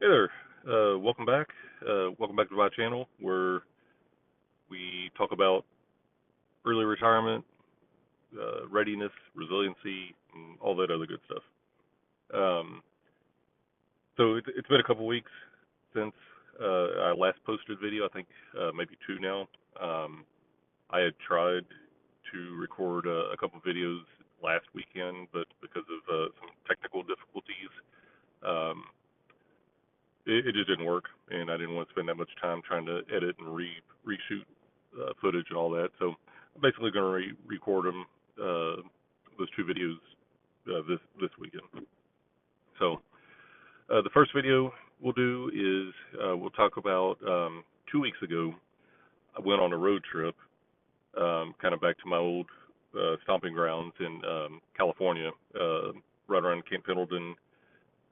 Hey there. Welcome back. Welcome back to my channel where we talk about early retirement, readiness, resiliency, and all that other good stuff. Um, it's been a couple weeks since I last posted a video. I think maybe two now. Um, I had tried to record a couple videos last weekend, but because of some technical difficulties, um, it just didn't work, and I didn't want to spend that much time trying to edit and reshoot footage and all that. So I'm basically going to record them, those two videos, this weekend. So the first video we'll do is we'll talk about 2 weeks ago. I went on a road trip, kind of back to my old stomping grounds in California, right around Camp Pendleton,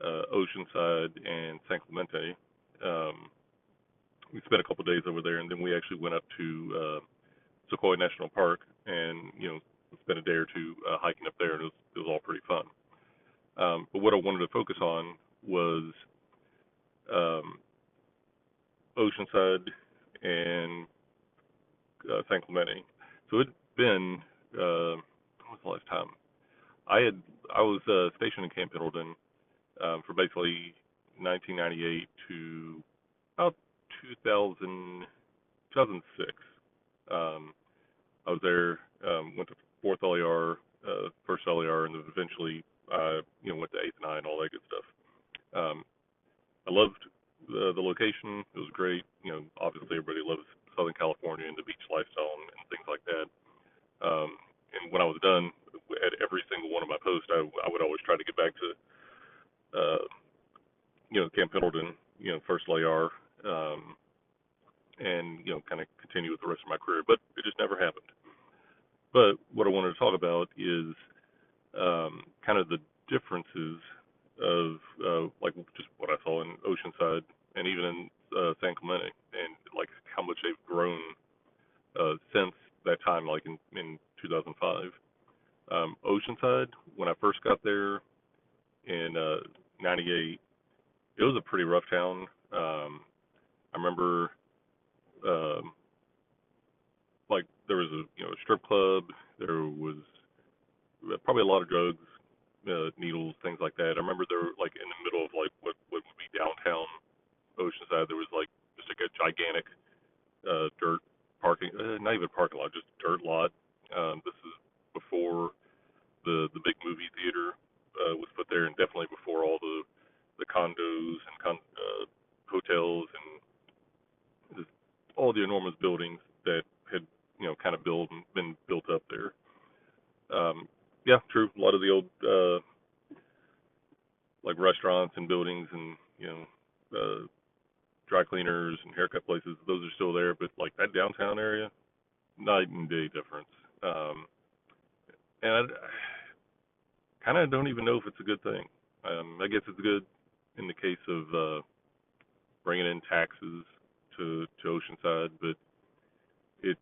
Oceanside, and San Clemente. Um, we spent a couple of days over there, and then we actually went up to Sequoia National Park, and spent a day or two hiking up there, and it was all pretty fun. But what I wanted to focus on was um, Oceanside and San Clemente. So it'd been when was the last time I was stationed in Camp Pendleton for basically 1998 to about 2000, 2006. Um, I was there, went to fourth LAR, first LAR, and then eventually, went to eighth and I and all that good stuff. Um, I loved the location. It was great. Obviously everybody loves Southern California and the beach lifestyle and things like that. And when I was done at every single one of my posts, I would always try to get back to, uh, Camp Pendleton, first LAR, and kind of continue with the rest of my career. But it just never happened. But what I wanted to talk about is kind of the differences of like just what I saw in Oceanside and even in San Clemente, and like how much they've grown since that time, like in 2005. Oceanside, when I first got there in '98, it was a pretty rough town. I remember um, like there was a strip club, there was probably a lot of drugs, needles, things like that. I remember they were like in the middle of like what would be downtown Oceanside. There was like just like a gigantic dirt parking, not even parking lot, just dirt lot. This is before the big movie theater was put there, and definitely before all the condos and hotels and just all the enormous buildings that had kind of been built up there. Yeah, true. A lot of the old like restaurants and buildings and dry cleaners and haircut places, those are still there, but like that downtown area, night and day difference. Um, and I kind of don't even know if it's a good thing. I guess it's good in the case of bringing in taxes to Oceanside, but it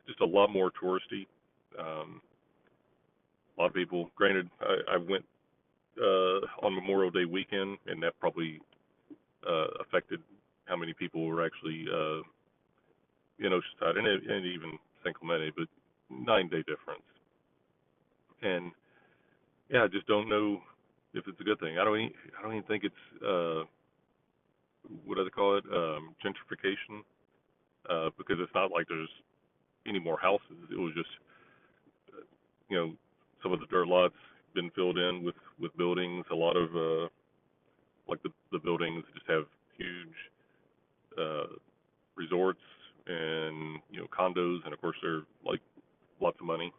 just a lot more touristy. A lot of people. Granted, I went on Memorial Day weekend, and that probably affected how many people were actually in Oceanside and even San Clemente, but 9 day difference. And yeah, I just don't know if it's a good thing. I don't even think it's what do they call it, gentrification, because it's not like there's any more houses. It was just you know some of the dirt lots been filled in with buildings. A lot of like the buildings just have huge uh, resorts and condos, and of course they're like lots of money.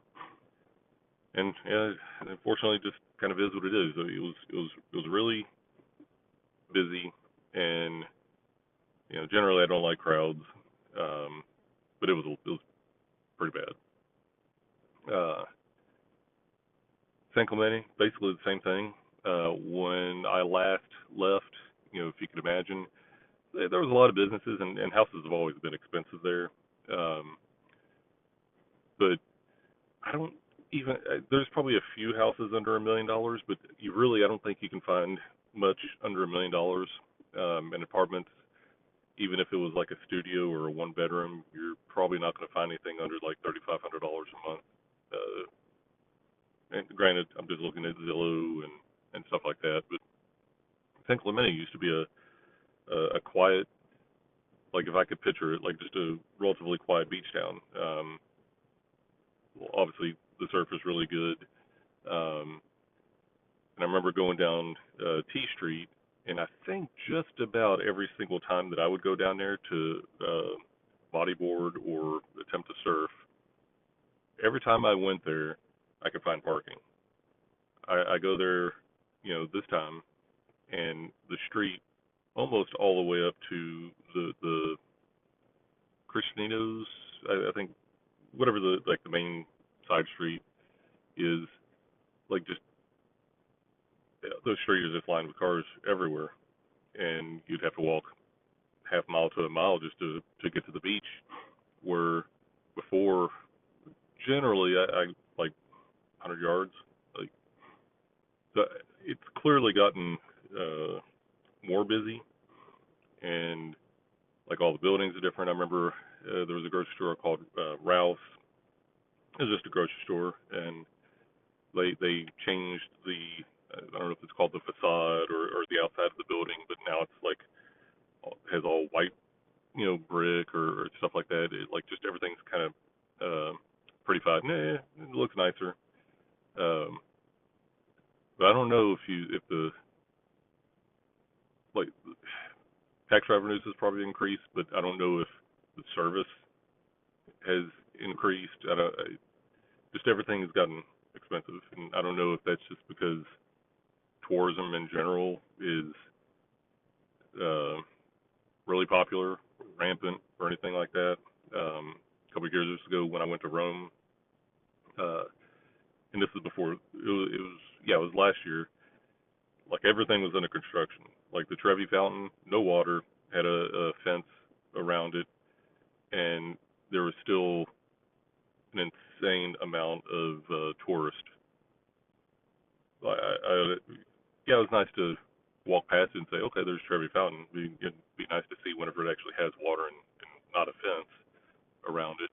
And yeah, unfortunately, it just kind of is what it is. It was really busy, and generally I don't like crowds, but it was pretty bad. San Clemente, basically the same thing. When I last left, if you could imagine, there was a lot of businesses, and houses have always been expensive there. Um, but I don't even. There's probably a few houses under $1 million, but I don't think you can find. much under $1 million. And apartments, even if it was like a studio or a one bedroom, you're probably not going to find anything under like $3,500 a month. And granted, I'm just looking at Zillow and stuff like that, but San Clemente used to be a quiet, like if I could picture it, like just a relatively quiet beach town. Well, obviously the surf is really good. And I remember going down T Street, and I think just about every single time that I would go down there to bodyboard or attempt to surf, every time I went there, I could find parking. I go there, this time, and the street almost all the way up to the Cristianos, I think, whatever the main side street is, like just those streets are just lined with cars everywhere, and you'd have to walk half mile to a mile just to get to the beach. Where before, generally, I like 100 yards. Like the, it's clearly gotten more busy, and like all the buildings are different. I remember there was a grocery store called Ralph's. It was just a grocery store, and they changed the I don't know if it's called the facade or the outside of the building, but now it's like has all white, brick or stuff like that. Like just everything's kind of prettified. Nah, it looks nicer. Um, but I don't know if the like tax revenues has probably increased, but I don't know if the service has increased. Just everything has gotten expensive, and I don't know if that's just because tourism in general is uh, really popular, rampant, or anything like that. A couple of years ago, when I went to Rome, uh, and this is before it was last year. Like everything was under construction. Like the Trevi Fountain, no water, had a fence around it, and there was still an insane amount of tourists. Yeah, it was nice to walk past it and say, okay, there's Trevi Fountain. It'd be nice to see whenever it actually has water and not a fence around it.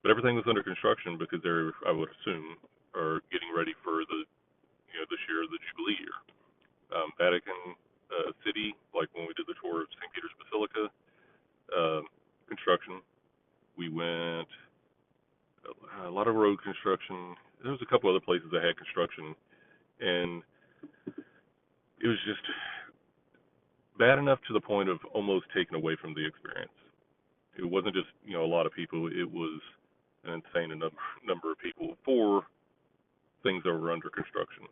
But everything was under construction because they're, I would assume, are getting ready for this year, the Jubilee year. Vatican City, like when we did the tour of St. Peter's Basilica, uh, construction. We went a lot of road construction. There was a couple other places that had construction, and it was just bad enough to the point of almost taken away from the experience. It wasn't just a lot of people; it was an insane number of people for things that were under construction.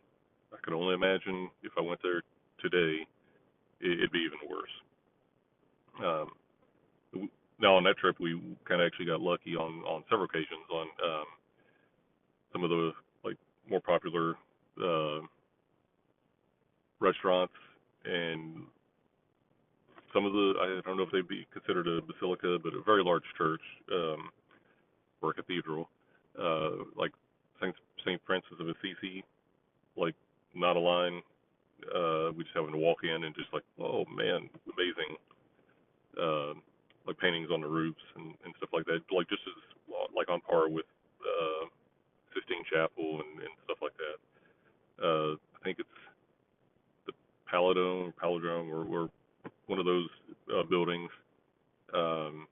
I could only imagine if I went there today, it'd be even worse. Now on that trip, we kind of actually got lucky on several occasions on some of the like more popular uh, restaurants and some of the I don't know if they'd be considered a basilica, but a very large church or a cathedral, like Saint Francis of Assisi. Like not a line. We just happened to walk in and just like, oh man, amazing. Uh, like paintings on the roofs and stuff like that. Like just as like on par with Sistine Chapel and stuff like that. I think it's the Palindrome or one of those buildings. Um,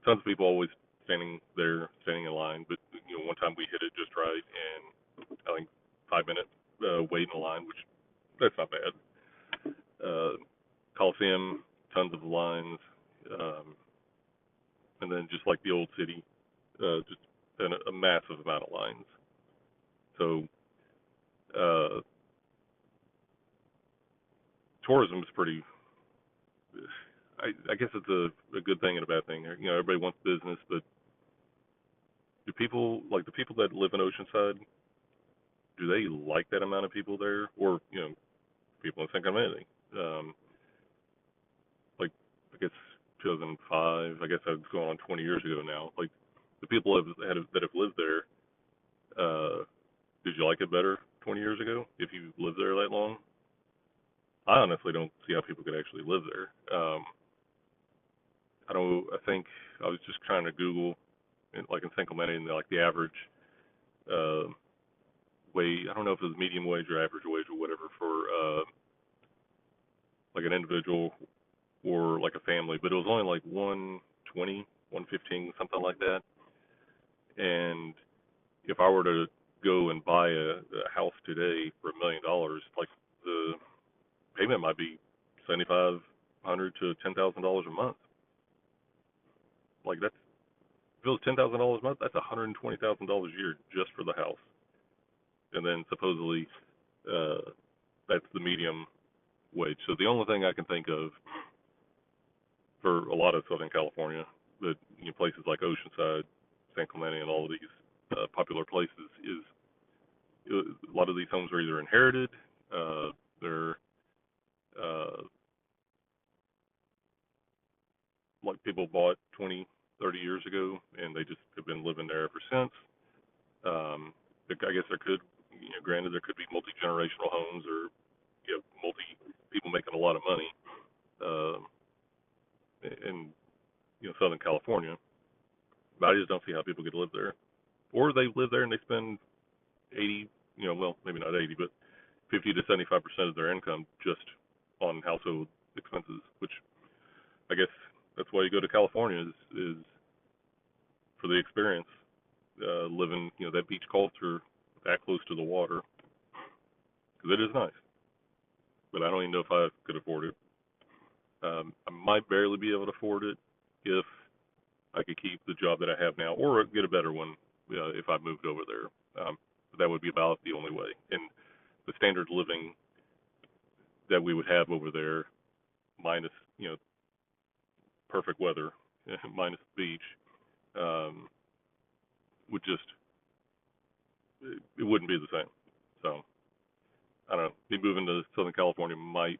Tons of people always standing in line, but one time we hit it just right, and I think 5 minute wait in the line, which that's not bad. Coliseum, tons of lines, um, and then just like the old city, just a massive amount of lines. So uh, tourism is pretty. I guess it's a good thing and a bad thing. Everybody wants business, but do people like the people that live in Oceanside? Do they like that amount of people there, or people in San Clemente? Um, like I guess 2005. I guess that's going on 20 years ago now. Like the people that have lived there, did you like it better 20 years ago if you lived there that long? I honestly don't see how people could actually live there. I don't. I think I was just trying to Google, like in San Clemente, and like the average uh, wage. I don't know if it was medium wage or average wage or whatever for like an individual or like a family, but it was only like 120, 115, something like that. And if I were to go and buy a house today for $1 million, like the payment might be 7,500 to $10,000 a month. Like that's if it was $10,000 a month, that's $120,000 a year just for the house. And then supposedly that's the medium wage. So the only thing I can think of for a lot of Southern California, that places like Oceanside, San Clemente, and all of these popular places, is a lot of these homes are either inherited, they're uh, like people bought 20, 30 years ago, and they just have been living there ever since. I guess there could, granted, there could be multi-generational homes or multi people making a lot of money in Southern California, but I just don't see how people could live there. Or they live there and they spend 80, well, maybe not 80, but 50 to 75% of their income just on household expenses, which I guess that's why you go to California is for the experience, living, that beach culture that close to the water, because it is nice. But I don't even know if I could afford it. I might barely be able to afford it if I could keep the job that I have now, or get a better one if I moved over there. But that would be about the only way. And the standard living that we would have over there, minus perfect weather, minus the beach, um, would just it wouldn't be the same. So I don't know. Me moving to Southern California might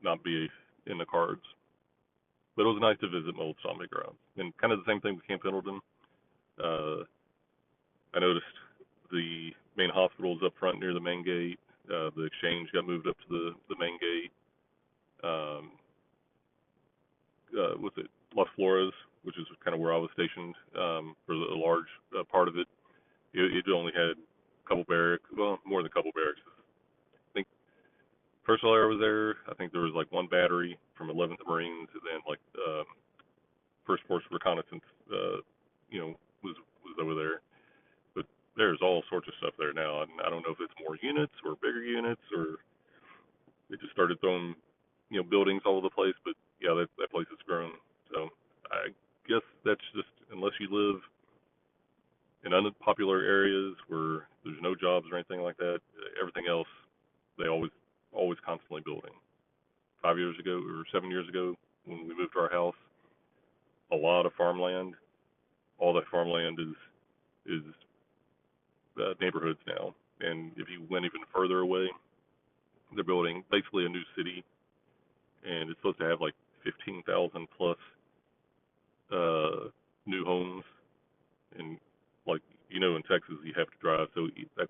not be in the cards, but it was nice to visit my old stomping grounds. And kind of the same thing with Camp Pendleton. Uh, I noticed the main hospital is up front near the main gate. The exchange got moved up to the main gate. Was it Las Flores, which is kind of where I was stationed for the large part of it. It only had a couple barracks, well, more than a couple barracks. I think first while I was there, I think there was like one battery from 11th Marines, and then like First Force Reconnaissance, you know, was over there. But there's all sorts of stuff there now, and I don't know if it's more units or bigger units, or they just started throwing, buildings all over the place. But yeah, that place has grown. So I guess that's just, unless you live in unpopular areas where there's no jobs or anything like that, everything else they always constantly building. 5 years ago or 7 years ago, when we moved to our house, a lot of farmland. All that farmland is neighborhoods now. And if you went even further away, they're building basically a new city, and it's supposed to have like 15,000 plus new homes. And like in Texas, you have to drive, so that's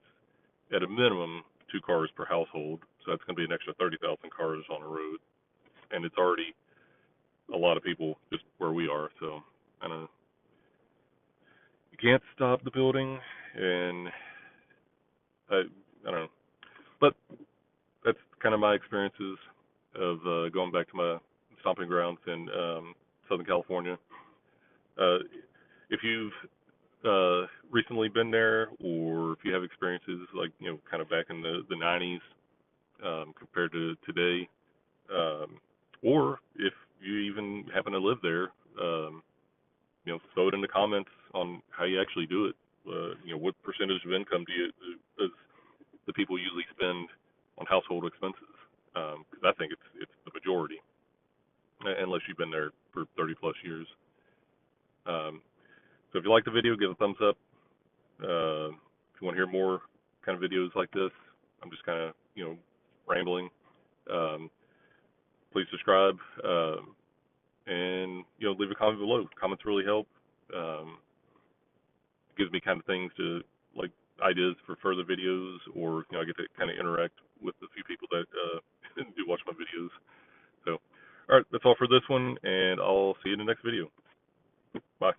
at a minimum 2 cars per household. So that's going to be an extra 30,000 cars on the road, and it's already a lot of people just where we are. So I don't know. You can't stop the building, and I don't know. But that's kind of my experiences of going back to my stomping grounds in Southern California. Uh, if you've recently been there, or if you have experiences like kind of back in the 90s compared to today, or if you even happen to live there, throw it in the comments on how you actually do it. What percentage of income does the people usually spend on household expenses? Because I think it's the majority, unless you've been there for 30 plus years. So if you like the video, give a thumbs up. If you want to hear more kind of videos like this, I'm just kind of rambling. Please subscribe, and leave a comment below. Comments really help. It gives me kind of things to like ideas for further videos, or I get to kind of interact with the few people that do watch my All right, that's all for this one, and I'll see you in the next video. Bye.